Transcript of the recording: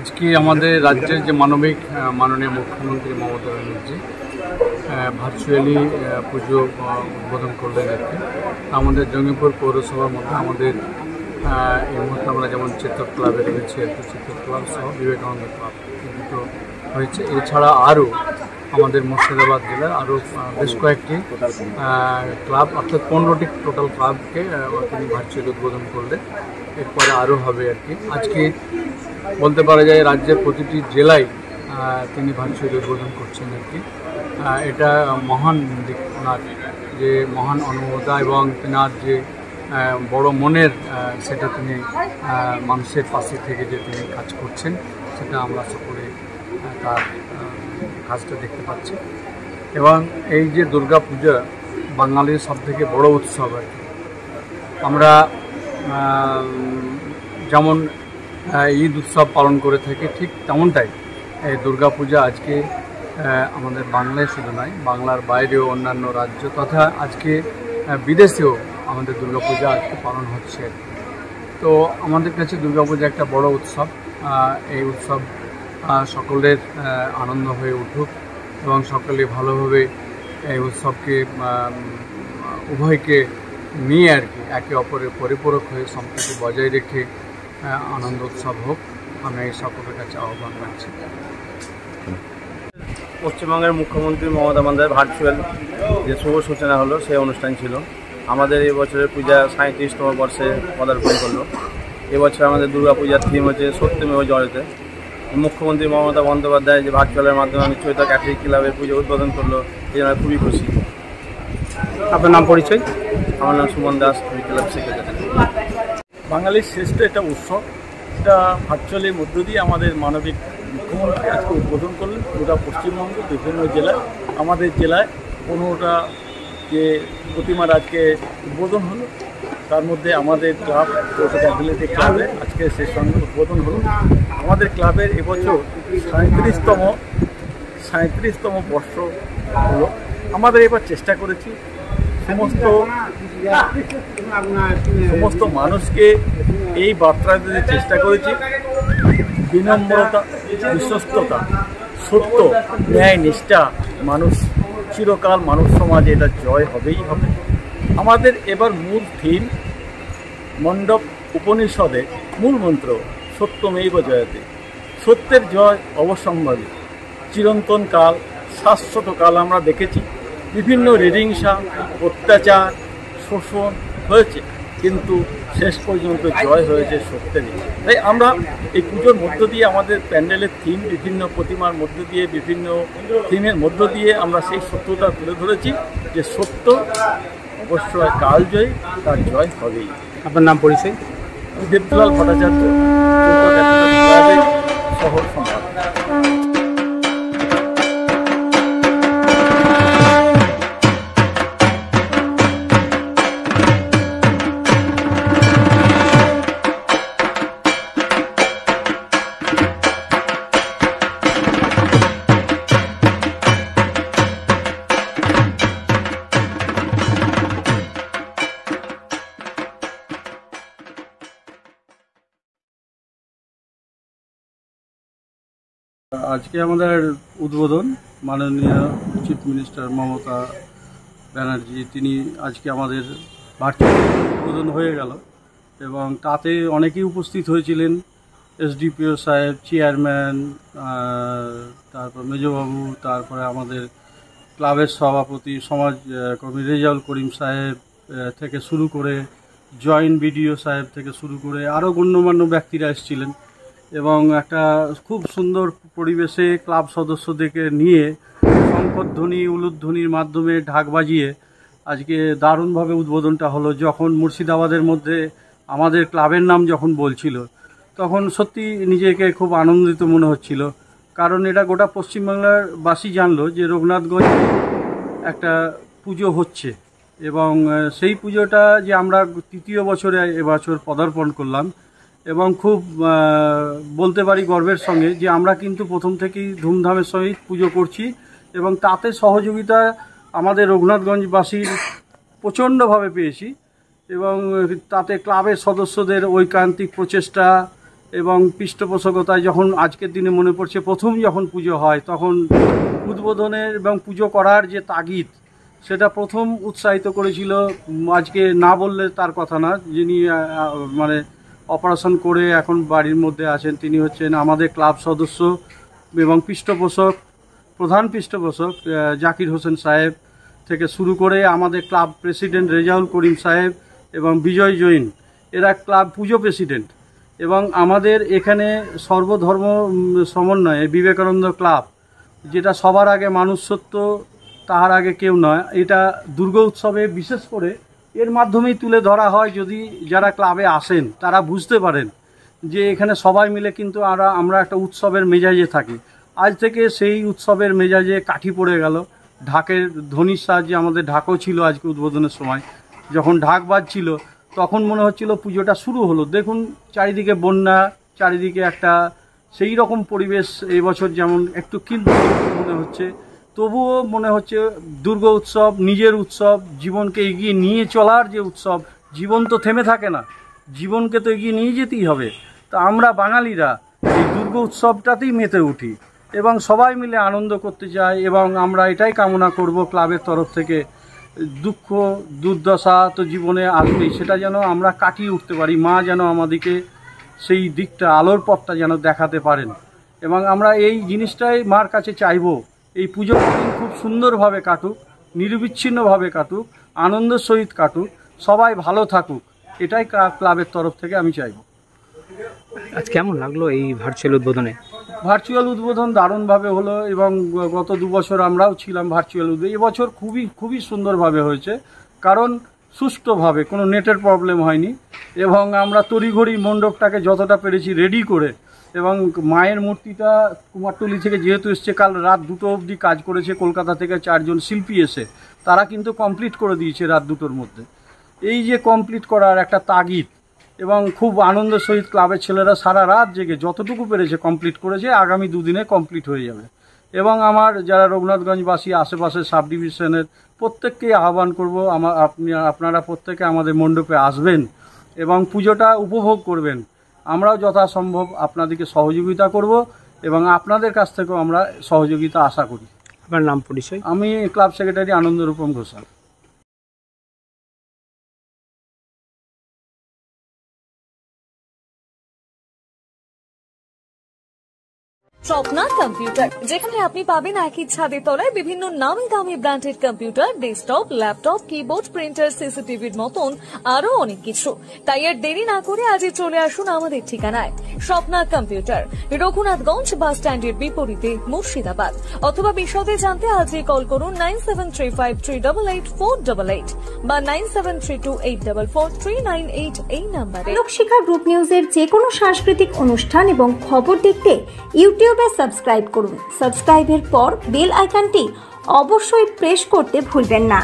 আজকে আমাদের রাজ্যের যে মানবিক মাননীয় মুখ্যমন্ত্রী মমতা ব্যানার্জি ভার্চুয়ালি পুজো উদ্বোধন করলেন আর কি। আমাদের জঙ্গিপুর পৌরসভার মধ্যে আমাদের এই মুহূর্তে আমরা যেমন চিত্তক ক্লাবে রয়েছে আর কি, চিত্তক ক্লাব সহ বিবেকানন্দ ক্লাব দুটো হয়েছে। এছাড়া আরও আমাদের মুর্শিদাবাদ জেলার আরও বেশ কয়েকটি ক্লাব অর্থাৎ 15টি টোটাল ক্লাবকে তিনি ভার্চুয়ালি উদ্বোধন করলেন। এরপরে আরও হবে আর কি। আজকে বলতে পারা যায় রাজ্যের প্রতিটি জেলায় তিনি ভার্চুয়ালি উদ্বোধন করছেন আর কি। এটা মহান দিক, ওনার যে মহান অনুভূতা এবং তেনার যে বড় মনের, সেটা তিনি মানুষের পাশে থেকে যে তিনি কাজ করছেন, সেটা আমরা সকলে তার কাজটা দেখতে পাচ্ছি। এবং এই যে দুর্গা পূজা বাঙালির সবথেকে বড় উৎসব আর কি। আমরা যেমন ঈদ উৎসব পালন করে থাকি, ঠিক তেমনটাই এই দুর্গা পূজা আজকে আমাদের বাংলায় শুধু নয়, বাংলার বাইরেও অন্যান্য রাজ্য তথা আজকে বিদেশেও আমাদের দুর্গাপূজা আজকে পালন হচ্ছে। তো আমাদের কাছে দুর্গাপূজা একটা বড় উৎসব। এই উৎসব সকলের আনন্দ হয়ে উঠুক এবং সকলে ভালোভাবে এই উৎসবকে উভয়কে নিয়ে আর কি একে অপরের পরিপূরক হয়ে সম্প্রীতি বজায় রেখে আনন্দ উৎসব হোক, আমি এই সকলের কাছে আহ্বান রাখছি। পশ্চিমবঙ্গের মুখ্যমন্ত্রী মমতা বন্দ্যোপাধ্যায়ের ভার্চুয়াল যে শুভ সূচনা হলো, সেই অনুষ্ঠান ছিল। আমাদের এই বছরের পূজা 37তম বর্ষে পদার্পণ করলো। এবছর আমাদের দুর্গা পূজার থিম হচ্ছে সত্যমেব জয়তে। মুখ্যমন্ত্রী মমতা বন্দ্যোপাধ্যায় যে ভার্চুয়ালের মাধ্যমে আমি চৈতা ক্যাথলিক ক্লাবের পুজো উদ্বোধন করলো, এই জন্য খুবই খুশি। আপনার নাম, পরিচয়? আমার নাম সুমন দাস, আমি ক্লাব সেক্রেটারি। বাঙালির শ্রেষ্ঠ একটা উৎসব, এটা ভার্চুয়ালির মধ্য দিয়ে আমাদের মানবিক মুখ্যমন্ত্রী আজকে উদ্বোধন করলেন। গোটা পশ্চিমবঙ্গে বিভিন্ন জেলায়, আমাদের জেলায় 15টা যে প্রতিমার আজকে উদ্বোধন হলো, তার মধ্যে আমাদের ক্লাব অ্যাথলেটিক ক্লাবে আজকে সেই সঙ্গে উদ্বোধন হলো। আমাদের ক্লাবের এবছর 37তম বর্ষ হলো। আমাদের এবার চেষ্টা করেছি সমস্ত মানুষকে এই বার্তা দিতে চেষ্টা করেছি, বিনম্রতা, বিশ্বস্ততা, সত্য, ন্যায়, নিষ্ঠা, মানুষ চিরকাল মানুষ সমাজে এটা জয় হবেই হবে। আমাদের এবার মূল থিম মণ্ডপ উপনিষদের মূল মন্ত্র সত্যমেব জয়তে। সত্যের জয় অবশ্যম্ভাবী। চিরন্তন কাল, শাশ্বত কাল আমরা দেখেছি বিভিন্ন রেডিংসা, অত্যাচার, শোষণ হয়েছে, কিন্তু শেষ পর্যন্ত জয় হয়েছে সত্যেরই। তাই আমরা এই পুজোর মধ্য দিয়ে আমাদের প্যান্ডেলের থিম, বিভিন্ন প্রতিমার মধ্য দিয়ে, বিভিন্ন থিমের মধ্য দিয়ে আমরা সেই সত্যতা তুলে ধরেছি যে সত্য অবশ্যই কালজয়ী, তার জয় হবেই। আপনার নাম, পরিচয়? দেবদুলাল ভট্টাচার্য, শহর সম্পাদক। আজকে আমাদের উদ্বোধন মাননীয় চিফ মিনিস্টার মমতা ব্যানার্জি, তিনি আজকে আমাদের ভার্চুয়াল উদ্বোধন হয়ে গেল এবং তাতে অনেকেই উপস্থিত হয়েছিলেন। এসডিপিও সাহেব, চেয়ারম্যান, তারপর মেজবাবু, তারপরে আমাদের ক্লাবের সভাপতি সমাজকর্মী রেজাউল করিম সাহেব থেকে শুরু করে, জয়েন্ট বিডিও সাহেব থেকে শুরু করে আরও গণ্যমান্য ব্যক্তিরা এসেছিলেন এবং একটা খুব সুন্দর পরিবেশে ক্লাব সদস্যদেরকে নিয়ে শঙ্খধ্বনি, উলুধ্বনির মাধ্যমে ঢাক বাজিয়ে আজকে দারুণভাবে উদ্বোধনটা হলো। যখন মুর্শিদাবাদের মধ্যে আমাদের ক্লাবের নাম যখন বলছিল, তখন সত্যি নিজেকে খুব আনন্দিত মনে হচ্ছিল, কারণ এটা গোটা পশ্চিমবাংলার বাসী জানলো যে রঘুনাথগঞ্জ একটা পুজো হচ্ছে এবং সেই পুজোটা যে আমরা 3য় বছরে এবছর পদার্পণ করলাম এবং খুব বলতে পারি গর্বের সঙ্গে যে আমরা কিন্তু প্রথম থেকেই ধুমধামের সহিত পুজো করছি এবং তাতে সহযোগিতা আমাদের রঘুনাথগঞ্জবাসীর প্রচণ্ডভাবে পেয়েছি এবং তাতে ক্লাবের সদস্যদের ঐকান্তিক প্রচেষ্টা এবং পৃষ্ঠপোষকতায় যখন আজকের দিনে মনে পড়ছে প্রথম যখন পুজো হয় তখন উদ্বোধনের এবং পুজো করার যে তাগিদ সেটা প্রথম উৎসাহিত করেছিল, আজকে না বললে তার কথা না, যিনি মানে অপারেশন করে এখন বাড়ির মধ্যে আছেন, তিনি হচ্ছেন আমাদের ক্লাব সদস্য এবং পৃষ্ঠপোষক, প্রধান পৃষ্ঠপোষক জাকির হোসেন সাহেব থেকে শুরু করে আমাদের ক্লাব প্রেসিডেন্ট রেজাউল করিম সাহেব এবং বিজয় জৈন, এরা ক্লাব পুজো প্রেসিডেন্ট। এবং আমাদের এখানে সর্বধর্ম সমন্বয়ে বিবেকানন্দ ক্লাব, যেটা সবার আগে মানুষ সত্য তাহার আগে কেউ নয়, এটা দুর্গা উৎসবে বিশেষ করে এর মাধ্যমেই তুলে ধরা হয়। যদি যারা ক্লাবে আসেন তারা বুঝতে পারেন যে এখানে সবাই মিলে কিন্তু আমরা একটা উৎসবের মেজাজে থাকি। আজ থেকে সেই উৎসবের মেজাজে কাঠি পড়ে গেল। ঢাকের ধ্বনির সাহায্যে, আমাদের ঢাকও ছিল আজকে উদ্বোধনের সময়, যখন ঢাক বাজছিল তখন মনে হচ্ছিল পুজোটা শুরু হলো। দেখুন চারিদিকে বন্যা, চারিদিকে একটা সেই রকম পরিবেশ এই বছর যেমন একটু কিন্তু মনে হচ্ছে, তবুও মনে হচ্ছে দুর্গা উৎসব নিজের উৎসব, জীবনকে এগিয়ে নিয়ে চলার যে উৎসব। জীবন তো থেমে থাকে না, জীবনকে তো এগিয়ে নিয়ে যেতেই হবে। তো আমরা বাঙালিরা এই দুর্গা উৎসবটাতেই মেতে উঠি এবং সবাই মিলে আনন্দ করতে চাই। এবং আমরা এটাই কামনা করব ক্লাবের তরফ থেকে, দুঃখ দুর্দশা তো জীবনে আসবেই, সেটা যেন আমরা কাটিয়ে উঠতে পারি। মা যেন আমাদেরকে সেই দিকটা, আলোর পথটা যেন দেখাতে পারেন। এবং আমরা এই জিনিসটাই মার কাছে চাইব, এই পুজোর দিন খুব সুন্দরভাবে কাটুক, নিরবিচ্ছিন্নভাবে কাটুক, আনন্দের সহিত কাটুক, সবাই ভালো থাকুক, এটাই ক্লাবের তরফ থেকে আমি চাইব। আজ কেমন লাগলো এই ভার্চুয়াল উদ্বোধনে? ভার্চুয়াল উদ্বোধন দারুণভাবে হলো এবং গত 2 বছর আমরাও ছিলাম ভার্চুয়াল উদ্বোধন। এবছর খুবই সুন্দরভাবে হয়েছে, কারণ সুষ্ঠুভাবে, কোনো নেটের প্রবলেম হয়নি এবং আমরা তড়িঘড়ি মণ্ডপটাকে যতটা পেরেছি রেডি করে, এবং মায়ের মূর্তিটা কুমারটুলি থেকে যেহেতু এসছে, কাল রাত 2টো অবধি কাজ করেছে, কলকাতা থেকে 4 জন শিল্পী এসে তারা কিন্তু কমপ্লিট করে দিয়েছে রাত 2টোর মধ্যে। এই যে কমপ্লিট করার একটা তাগিদ, এবং খুব আনন্দের সহিত ক্লাবের ছেলেরা সারা রাত জেগে যতটুকু পেরেছে কমপ্লিট করেছে, আগামী 2 দিনে কমপ্লিট হয়ে যাবে। এবং আমার যারা রঘুনাথগঞ্জবাসী, আশেপাশের সাব ডিভিশনের প্রত্যেককেই আহ্বান করব, আপনারা প্রত্যেকে আমাদের মণ্ডপে আসবেন এবং পুজোটা উপভোগ করবেন। আমরাও যথাসম্ভব আপনাদেরকে সহযোগিতা করব এবং আপনাদের কাছ থেকেও আমরা সহযোগিতা আশা করি। আপনার নাম পরিচয়? আমি club secretary Anandarupam Ghoshal. Swapna computer, যেখানে আপনি পাবেন একই ছাদের তলায় বিভিন্ন নামি দামি branded computer, desktop, laptop, keyboard, printer, সিসিটিভির মতন আরো অনেক কিছু। তাই আর দেরি না করে আজই চলে আসুন আমাদের ঠিকানায়। স্বপ্না কম্পিউটার, রঘুনাথগঞ্জ বাস স্ট্যান্ডের বিপরীতে, মুর্শিদাবাদ। অথবা বিশদে জানতে আজই কল করুন 9735388488 বা 9732844398 এই নম্বরে। লোকশিক্ষা গ্রুপ নিউজের যে কোনো সাংস্কৃতিক অনুষ্ঠান এবং খবর দেখতে ইউটিউবে সাবস্ক্রাইব করুন। সাবস্ক্রাইবের পর বেল আইকনটি অবশ্যই প্রেস করতে ভুলবেন না।